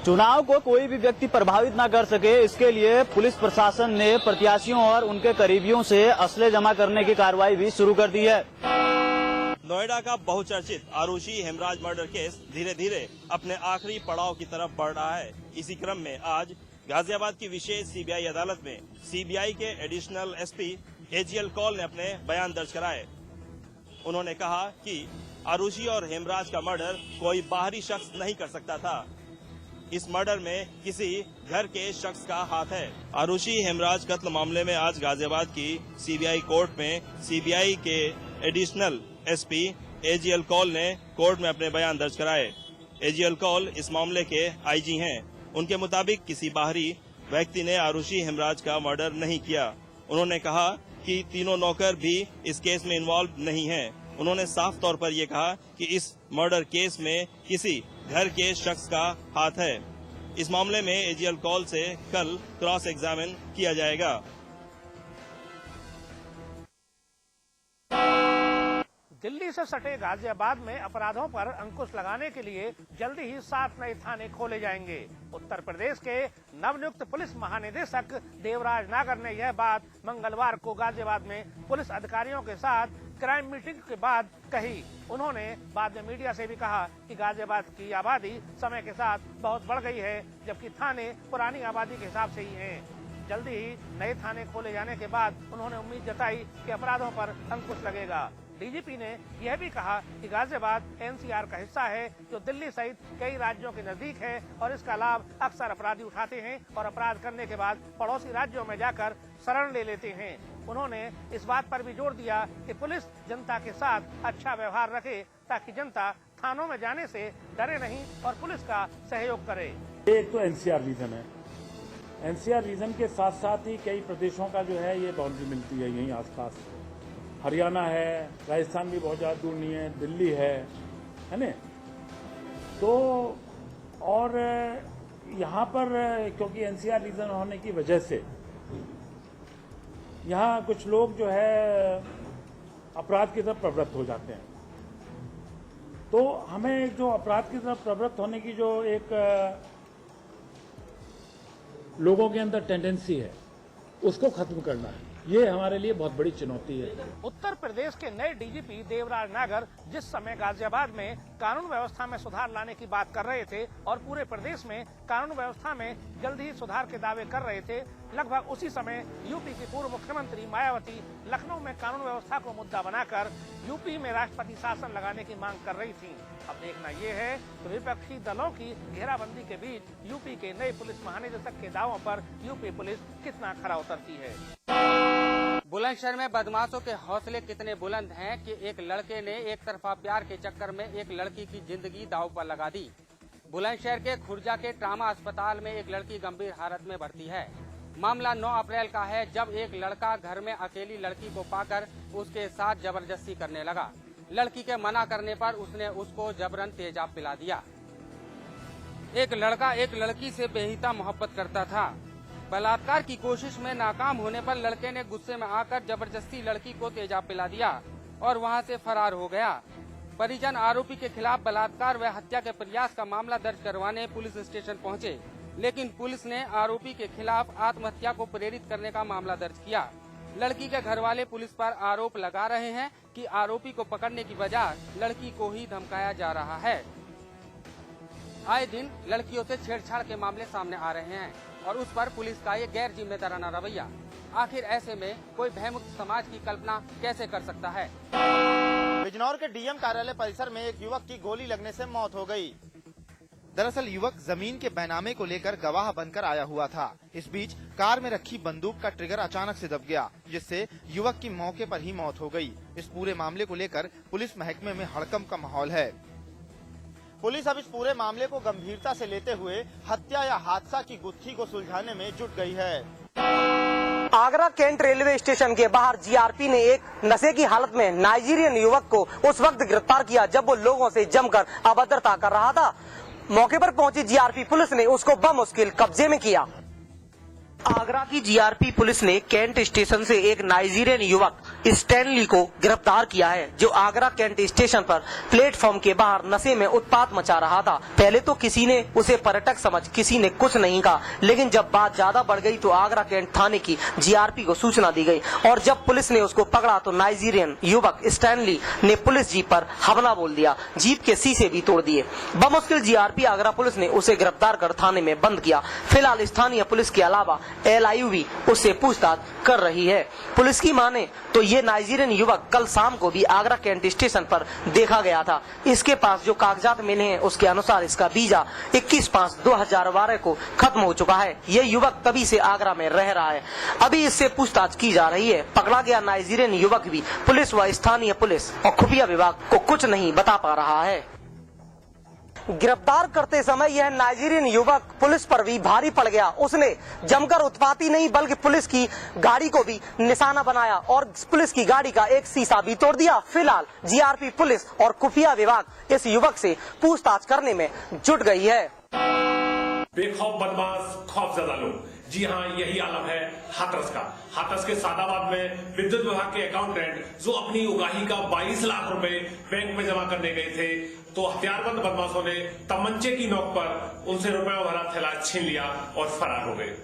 चुनाव को कोई भी व्यक्ति प्रभावित न कर सके, इसके लिए पुलिस प्रशासन ने प्रत्याशियों और उनके करीबियों से असले जमा करने की कार्रवाई भी शुरू कर दी है। नोएडा का बहुचर्चित आरुषि हेमराज मर्डर केस धीरे धीरे अपने आखिरी पड़ाव की तरफ बढ़ रहा है। इसी क्रम में आज गाजियाबाद की विशेष सीबीआई अदालत में सीबीआई के एडिशनल एसपी एजीएल कौल ने अपने बयान दर्ज कराए। उन्होंने कहा कि आरुषि और हेमराज का मर्डर कोई बाहरी शख्स नहीं कर सकता था। इस मर्डर में किसी घर के शख्स का हाथ है। आरुषि हेमराज कत्ल मामले में आज गाजियाबाद की सीबीआई कोर्ट में सीबीआई के एडिशनल एसपी एजीएल कौल ने कोर्ट में अपने बयान दर्ज कराए। एजीएल कौल इस मामले के आईजी हैं। उनके मुताबिक किसी बाहरी व्यक्ति ने आरुषि हेमराज का मर्डर नहीं किया। उन्होंने कहा कि तीनों नौकर भी इस केस में इन्वॉल्व नहीं हैं। उन्होंने साफ तौर पर यह कहा कि इस मर्डर केस में किसी घर के शख्स का हाथ है। इस मामले में एजीएल कौल से कल क्रॉस एग्जामिन किया जाएगा। दिल्ली से सटे गाजियाबाद में अपराधों पर अंकुश लगाने के लिए जल्दी ही 7 नए थाने खोले जाएंगे। उत्तर प्रदेश के नवनियुक्त पुलिस महानिदेशक देवराज नागर ने यह बात मंगलवार को गाजियाबाद में पुलिस अधिकारियों के साथ क्राइम मीटिंग के बाद कही। उन्होंने बाद में मीडिया से भी कहा कि गाजियाबाद की आबादी समय के साथ बहुत बढ़ गई है, जबकि थाने पुरानी आबादी के हिसाब से ही हैं। जल्दी ही नए थाने खोले जाने के बाद उन्होंने उम्मीद जताई कि अपराधों पर अंकुश लगेगा। डीजीपी ने यह भी कहा कि गाजियाबाद एनसीआर का हिस्सा है, जो दिल्ली सहित कई राज्यों के नजदीक है और इसका लाभ अक्सर अपराधी उठाते हैं और अपराध करने के बाद पड़ोसी राज्यों में जाकर शरण ले लेते हैं। उन्होंने इस बात पर भी जोर दिया कि पुलिस जनता के साथ अच्छा व्यवहार रखे, ताकि जनता थानों में जाने से डरे नहीं और पुलिस का सहयोग करे। एक तो एनसीआर रीजन है। एनसीआर रीजन के साथ साथ ही कई प्रदेशों का जो है ये बाउंड्री मिलती है यहीं आसपास। हरियाणा है, राजस्थान भी बहुत ज़्यादा दूर नहीं है, दिल्ली है ना। तो और यहाँ पर क्योंकि एनसीआर रीजन होने की वजह से यहाँ कुछ लोग जो है अपराध की तरफ प्रवृत्त हो जाते हैं। तो हमें जो अपराध की तरफ प्रवृत्त होने की जो एक लोगों के अंदर टेंडेंसी है, उसको खत्म करना है। ये हमारे लिए बहुत बड़ी चुनौती है। उत्तर प्रदेश के नए डीजीपी देवराज नागर जिस समय गाजियाबाद में कानून व्यवस्था में सुधार लाने की बात कर रहे थे और पूरे प्रदेश में कानून व्यवस्था में जल्द ही सुधार के दावे कर रहे थे, लगभग उसी समय यूपी की पूर्व मुख्यमंत्री मायावती लखनऊ में कानून व्यवस्था को मुद्दा बनाकर यूपी में राष्ट्रपति शासन लगाने की मांग कर रही थी। अब देखना ये है कि विपक्षी दलों की घेराबंदी के बीच यूपी के नए पुलिस महानिदेशक के दावों पर यूपी पुलिस कितना खरा उतरती है। बुलंदशहर में बदमाशों के हौसले कितने बुलंद हैं कि एक लड़के ने एक तरफा प्यार के चक्कर में एक लड़की की जिंदगी दांव पर लगा दी। बुलंदशहर के खुर्जा के ट्रामा अस्पताल में एक लड़की गंभीर हालत में भर्ती है। मामला 9 अप्रैल का है, जब एक लड़का घर में अकेली लड़की को पाकर उसके साथ जबरदस्ती करने लगा। लड़की के मना करने पर उसने उसको जबरन तेजाब पिला दिया। एक लड़का एक लड़की से बेहिता मोहब्बत करता था। बलात्कार की कोशिश में नाकाम होने पर लड़के ने गुस्से में आकर जबरदस्ती लड़की को तेजाब पिला दिया और वहां से फरार हो गया। परिजन आरोपी के खिलाफ बलात्कार व हत्या के प्रयास का मामला दर्ज करवाने पुलिस स्टेशन पहुंचे, लेकिन पुलिस ने आरोपी के खिलाफ आत्महत्या को प्रेरित करने का मामला दर्ज किया। लड़की के घर वाले पुलिस पर आरोप लगा रहे हैं कि आरोपी को पकड़ने की बजाय लड़की को ही धमकाया जा रहा है। आए दिन लड़कियों से छेड़छाड़ के मामले सामने आ रहे हैं और उस पर पुलिस का ये गैर जिम्मेदाराना रवैया। आखिर ऐसे में कोई भयमुक्त समाज की कल्पना कैसे कर सकता है। बिजनौर के डीएम कार्यालय परिसर में एक युवक की गोली लगने से मौत हो गई। दरअसल युवक जमीन के बैनामे को लेकर गवाह बनकर आया हुआ था। इस बीच कार में रखी बंदूक का ट्रिगर अचानक से दब गया, जिससे युवक की मौके पर ही मौत हो गई। इस पूरे मामले को लेकर पुलिस महकमे में हड़कंप का माहौल है। पुलिस अब इस पूरे मामले को गंभीरता से लेते हुए हत्या या हादसा की गुत्थी को सुलझाने में जुट गई है। आगरा कैंट रेलवे स्टेशन के बाहर जीआरपी ने एक नशे की हालत में नाइजीरियन युवक को उस वक्त गिरफ्तार किया जब वो लोगों से जमकर अभद्रता कर रहा था। मौके पर पहुंची जीआरपी पुलिस ने उसको बमुश्किल कब्जे में किया। आगरा की जीआरपी पुलिस ने कैंट स्टेशन से एक नाइजीरियन युवक स्टैनली को गिरफ्तार किया है, जो आगरा कैंट स्टेशन पर प्लेटफॉर्म के बाहर नशे में उत्पात मचा रहा था। पहले तो किसी ने उसे पर्यटक समझ किसी ने कुछ नहीं कहा, लेकिन जब बात ज्यादा बढ़ गई तो आगरा कैंट थाने की जीआरपी को सूचना दी गई और जब पुलिस ने उसको पकड़ा तो नाइजीरियन युवक स्टैनली ने पुलिस जीप पर हमला बोल दिया। जीप के शीशे भी तोड़ दिए। बमुश्किल जीआरपी आगरा पुलिस ने उसे गिरफ्तार कर थाने में बंद किया। फिलहाल स्थानीय पुलिस के अलावा LIU उससे पूछताछ कर रही है। पुलिस की माने तो ये नाइजीरियन युवक कल शाम को भी आगरा कैंट स्टेशन पर देखा गया था। इसके पास जो कागजात मिले हैं उसके अनुसार इसका वीजा 21/5/2012 को खत्म हो चुका है। ये युवक तभी से आगरा में रह रहा है। अभी इससे पूछताछ की जा रही है। पकड़ा गया नाइजीरियन युवक भी पुलिस व स्थानीय पुलिस और खुफिया विभाग को कुछ नहीं बता पा रहा है। गिरफ्तार करते समय यह नाइजीरियन युवक पुलिस पर भी भारी पड़ गया। उसने जमकर उत्पाती नहीं बल्कि पुलिस की गाड़ी को भी निशाना बनाया और पुलिस की गाड़ी का एक शीशा भी तोड़ दिया। फिलहाल जीआरपी पुलिस और खुफिया विभाग इस युवक से पूछताछ करने में जुट गई है। बेखौफ बदमाश खौफजदा लोग, जी हाँ, यही आलम है हाथरस का। हाथरस के सादाबाद में विद्युत विभाग के अकाउंटेंट जो अपनी उगाही का 22 लाख रुपए बैंक में जमा करने गए थे, तो हथियारबंद बदमाशों ने तमंचे की नोक पर उनसे रुपयों भरा थैला छीन लिया और फरार हो गए।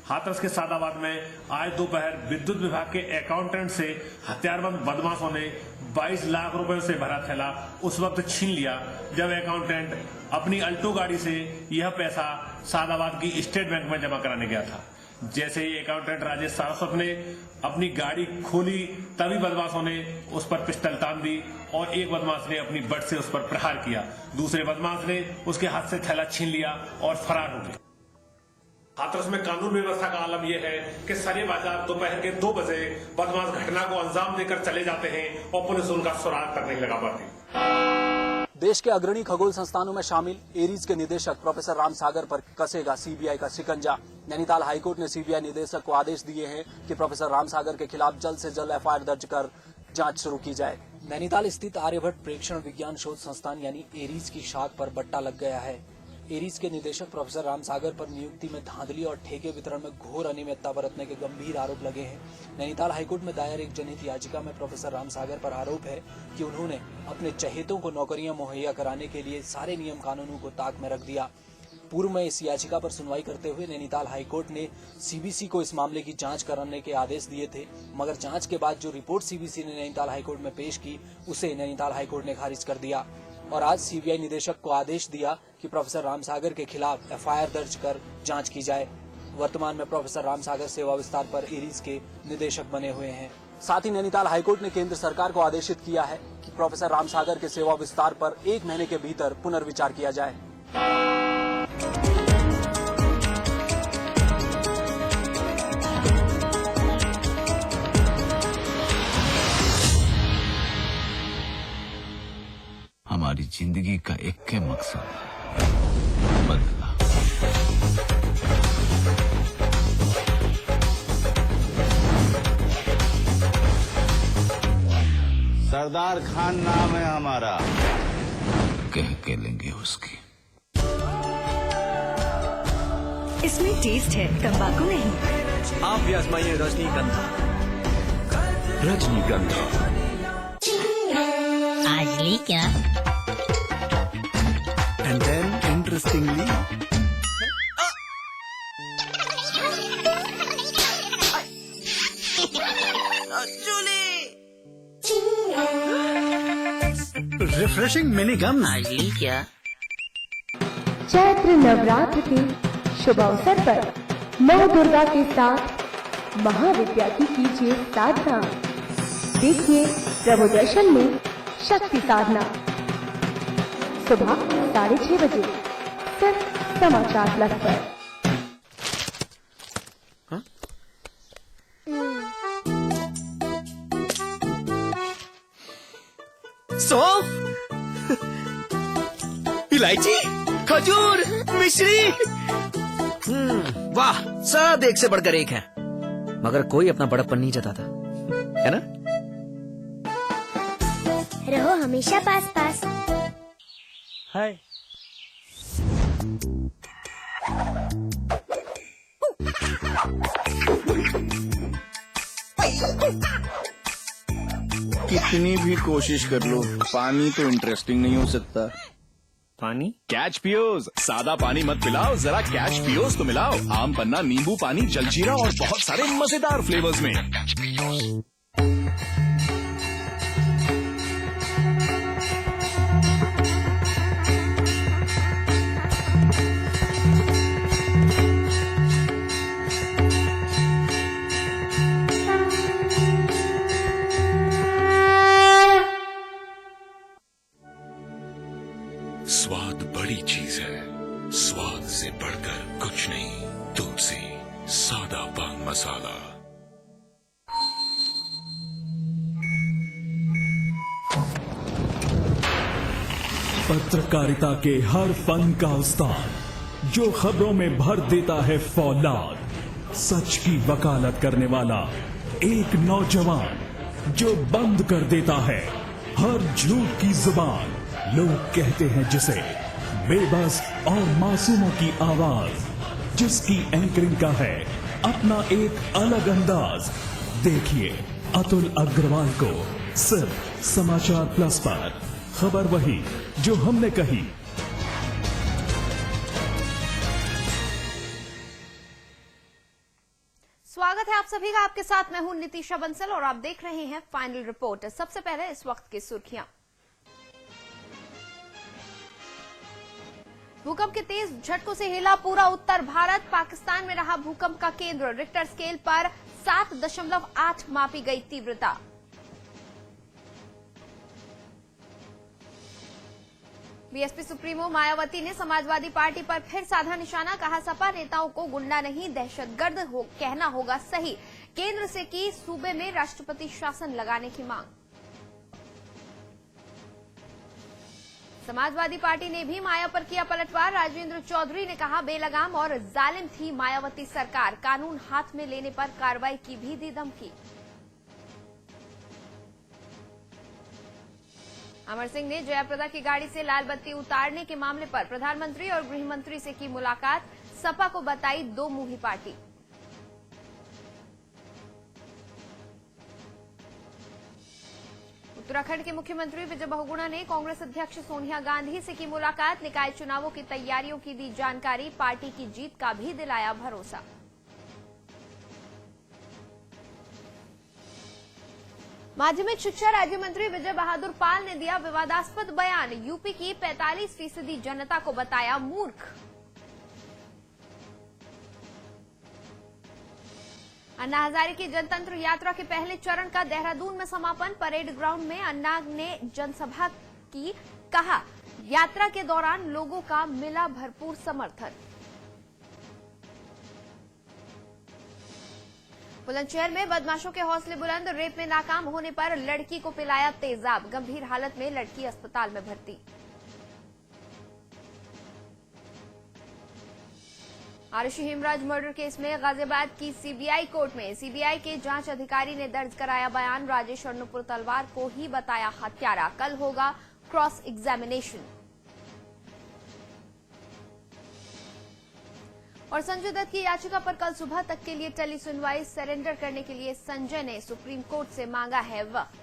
हाथरस के सादाबाद में आज दोपहर विद्युत विभाग के अकाउंटेंट से हथियारबंद बदमाशों ने 22 लाख रुपए से भरा थैला उस वक्त छीन लिया जब अकाउंटेंट अपनी अल्टो गाड़ी से यह पैसा सादाबाद की स्टेट बैंक में जमा कराने गया था। जैसे ही अकाउंटेंट राजेश सारस्वत ने अपनी गाड़ी खोली तभी बदमाशों ने उस पर पिस्टल तान दी और एक बदमाश ने अपनी बट से उस पर प्रहार किया। दूसरे बदमाश ने उसके हाथ से थैला छीन लिया और फरार हो गए। हाथरस में कानून व्यवस्था का आलम यह है कि सरे बाजार दोपहर के 2 बजे बदमाश घटना को अंजाम देकर चले जाते हैं और पुलिस उनका सुराग तक नहीं लगा पाती। देश के अग्रणी खगोल संस्थानों में शामिल एरीज के निदेशक प्रोफेसर राम सागर पर कसेगा सीबीआई का शिकंजा। नैनीताल हाईकोर्ट ने सीबीआई निदेशक को आदेश दिए हैं कि प्रोफेसर राम सागर के खिलाफ जल्द से जल्द FIR दर्ज कर जांच शुरू की जाए। नैनीताल स्थित आर्यभट्ट प्रेक्षण विज्ञान शोध संस्थान यानी एरीज की शाख पर बट्टा लग गया है। एरीज के निदेशक प्रोफेसर राम सागर पर नियुक्ति में धांधली और ठेके वितरण में घोर अनियमितता बरतने के गंभीर आरोप लगे हैं। नैनीताल हाईकोर्ट में दायर एक जनहित याचिका में प्रोफेसर राम सागर पर आरोप है कि उन्होंने अपने चहेतों को नौकरियां मुहैया कराने के लिए सारे नियम कानूनों को ताक में रख दिया। पूर्व में इस याचिका पर सुनवाई करते हुए नैनीताल हाईकोर्ट ने सीबीसी को इस मामले की जांच कराने के आदेश दिए थे, मगर जांच के बाद जो रिपोर्ट सीबीसी ने नैनीताल हाईकोर्ट में पेश की उसे नैनीताल हाईकोर्ट ने खारिज कर दिया और आज सीबीआई निदेशक को आदेश दिया कि प्रोफेसर राम सागर के खिलाफ FIR दर्ज कर जांच की जाए। वर्तमान में प्रोफेसर राम सागर सेवा विस्तार पर एरीज के निदेशक बने हुए हैं। साथ ही नैनीताल हाईकोर्ट ने केंद्र सरकार को आदेशित किया है कि प्रोफेसर राम सागर के सेवा विस्तार पर 1 महीने के भीतर पुनर्विचार किया जाए। हमारी जिंदगी का एक मकसद बदला। सरदार खान नाम है हमारा, कह के लेंगे उसकी। इसमें टेस्ट है, तंबाकू नहीं। आप भी आजमाइए रजनीगंधा। रजनीगंधा आज ली क्या? And then interestingly, refreshing mini gum. आज ली क्या? चैत्र नवरात्र के शुभ अवसर पर माँ दुर्गा के साथ महाविद्या की कीजिए साधना। देखिए प्रभु दर्शन में शक्ति साधना सुबह 6:30 बजे सिर्फ समाचार प्लस पर। सौंफ, इलायची, खजूर, मिश्री, वाह, सब एक से बढ़कर एक है। मगर कोई अपना बड़प्पन नहीं जताता, है ना? रहो हमेशा पास पास। हाय। कितनी भी कोशिश कर लो, पानी तो इंटरेस्टिंग नहीं हो सकता। पानी? कैच पियोज। सादा पानी मत पिलाओ, जरा कैच पियोज तो मिलाओ। आम पन्ना, नींबू पानी, जलजीरा और बहुत सारे मजेदार फ्लेवर्स में। स्वाद बड़ी चीज है, स्वाद से बढ़कर कुछ नहीं। तुलसी सादा पान मसाला। पत्रकारिता के हर फन का उस्ताद, जो खबरों में भर देता है फौलाद, सच की वकालत करने वाला एक नौजवान, जो बंद कर देता है हर झूठ की जुबान। लोग कहते हैं जिसे बेबस और मासूमों की आवाज, जिसकी एंकरिंग का है अपना एक अलग अंदाज। देखिए अतुल अग्रवाल को सिर्फ समाचार प्लस पर। खबर वही जो हमने कही। स्वागत है आप सभी का, आपके साथ मैं हूं नितिशा बंसल और आप देख रहे हैं फाइनल रिपोर्ट। सबसे पहले इस वक्त की सुर्खियां। भूकंप के तेज झटकों से हिला पूरा उत्तर भारत। पाकिस्तान में रहा भूकंप का केंद्र। रिक्टर स्केल पर 7.8 मापी गई तीव्रता। बीएसपी सुप्रीमो मायावती ने समाजवादी पार्टी पर फिर साधा निशाना। कहा सपा नेताओं को गुंडा नहीं दहशतगर्द कहना होगा सही। केंद्र से की सूबे में राष्ट्रपति शासन लगाने की मांग। समाजवादी पार्टी ने भी माया पर किया पलटवार। राजेंद्र चौधरी ने कहा बेलगाम और जालिम थी मायावती सरकार, कानून हाथ में लेने पर कार्रवाई की भी दी धमकी। अमर सिंह ने जयाप्रदा की गाड़ी से लाल बत्ती उतारने के मामले पर प्रधानमंत्री और गृह मंत्री से की मुलाकात। सपा को बताई दो मुंही पार्टी। उत्तराखंड के मुख्यमंत्री विजय बहुगुणा ने कांग्रेस अध्यक्ष सोनिया गांधी से की मुलाकात। निकाय चुनावों की तैयारियों की दी जानकारी। पार्टी की जीत का भी दिलाया भरोसा। माध्यमिक शिक्षा राज्य मंत्री विजय बहादुर पाल ने दिया विवादास्पद बयान। यूपी की 45% जनता को बताया मूर्ख। अन्ना हजारे की जनतंत्र यात्रा के पहले चरण का देहरादून में समापन। परेड ग्राउंड में अन्ना ने जनसभा की। कहा यात्रा के दौरान लोगों का मिला भरपूर समर्थन। बुलंदशहर में बदमाशों के हौसले बुलंद। रेप में नाकाम होने पर लड़की को पिलाया तेजाब। गंभीर हालत में लड़की अस्पताल में भर्ती। आरुषि हेमराज मर्डर केस में गाजियाबाद की सीबीआई कोर्ट में सीबीआई के जांच अधिकारी ने दर्ज कराया बयान। राजेश और नुपुर तलवार को ही बताया हत्यारा। कल होगा क्रॉस एग्जामिनेशन। और संजय दत्त की याचिका पर कल सुबह तक के लिए टली सुनवाई। सरेंडर करने के लिए संजय ने सुप्रीम कोर्ट से मांगा है वक्त।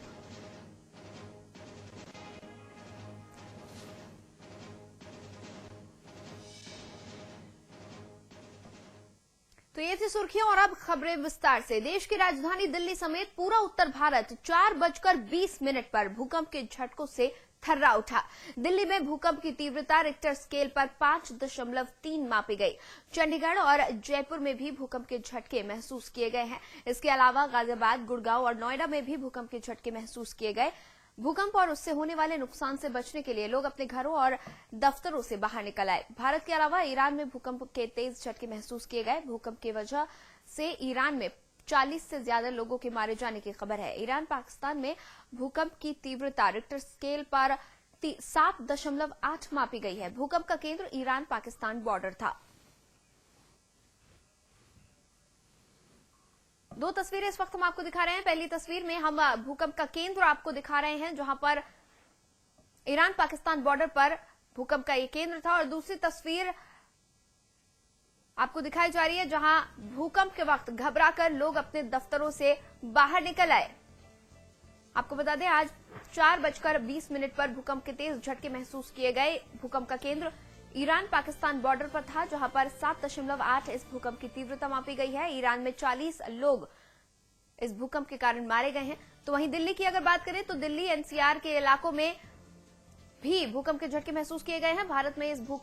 तो ये थी सुर्खियां और अब खबरें विस्तार से। देश की राजधानी दिल्ली समेत पूरा उत्तर भारत 4:20 पर भूकंप के झटकों से थर्रा उठा। दिल्ली में भूकंप की तीव्रता रिक्टर स्केल पर 5.3 मापी गई। चंडीगढ़ और जयपुर में भी भूकंप के झटके महसूस किए गए हैं। इसके अलावा गाजियाबाद, गुड़गांव और नोएडा में भी भूकंप के झटके महसूस किए गए। भूकंप और उससे होने वाले नुकसान से बचने के लिए लोग अपने घरों और दफ्तरों से बाहर निकल आए। भारत के अलावा ईरान में भूकंप के तेज झटके महसूस किए गए। भूकंप की वजह से ईरान में 40 से ज्यादा लोगों के मारे जाने की खबर है। ईरान पाकिस्तान में भूकंप की तीव्रता रिक्टर स्केल पर 7.8 मापी गई है। भूकंप का केंद्र ईरान पाकिस्तान बॉर्डर था। दो तस्वीरें इस वक्त हम आपको दिखा रहे हैं। पहली तस्वीर में हम भूकंप का केंद्र आपको दिखा रहे हैं, जहां पर ईरान पाकिस्तान बॉर्डर पर भूकंप का ये केंद्र था। और दूसरी तस्वीर आपको दिखाई जा रही है, जहां भूकंप के वक्त घबराकर लोग अपने दफ्तरों से बाहर निकल आए। आपको बता दें, आज 4:20 पर भूकंप के तेज झटके महसूस किए गए। भूकंप का केंद्र ईरान पाकिस्तान बॉर्डर पर था, जहां पर 7.8 इस भूकंप की तीव्रता मापी गई है। ईरान में 40 लोग इस भूकंप के कारण मारे गए हैं। तो वहीं दिल्ली की अगर बात करें तो दिल्ली एनसीआर के इलाकों में भी भूकंप के झटके महसूस किए गए हैं। भारत में इस भूकंप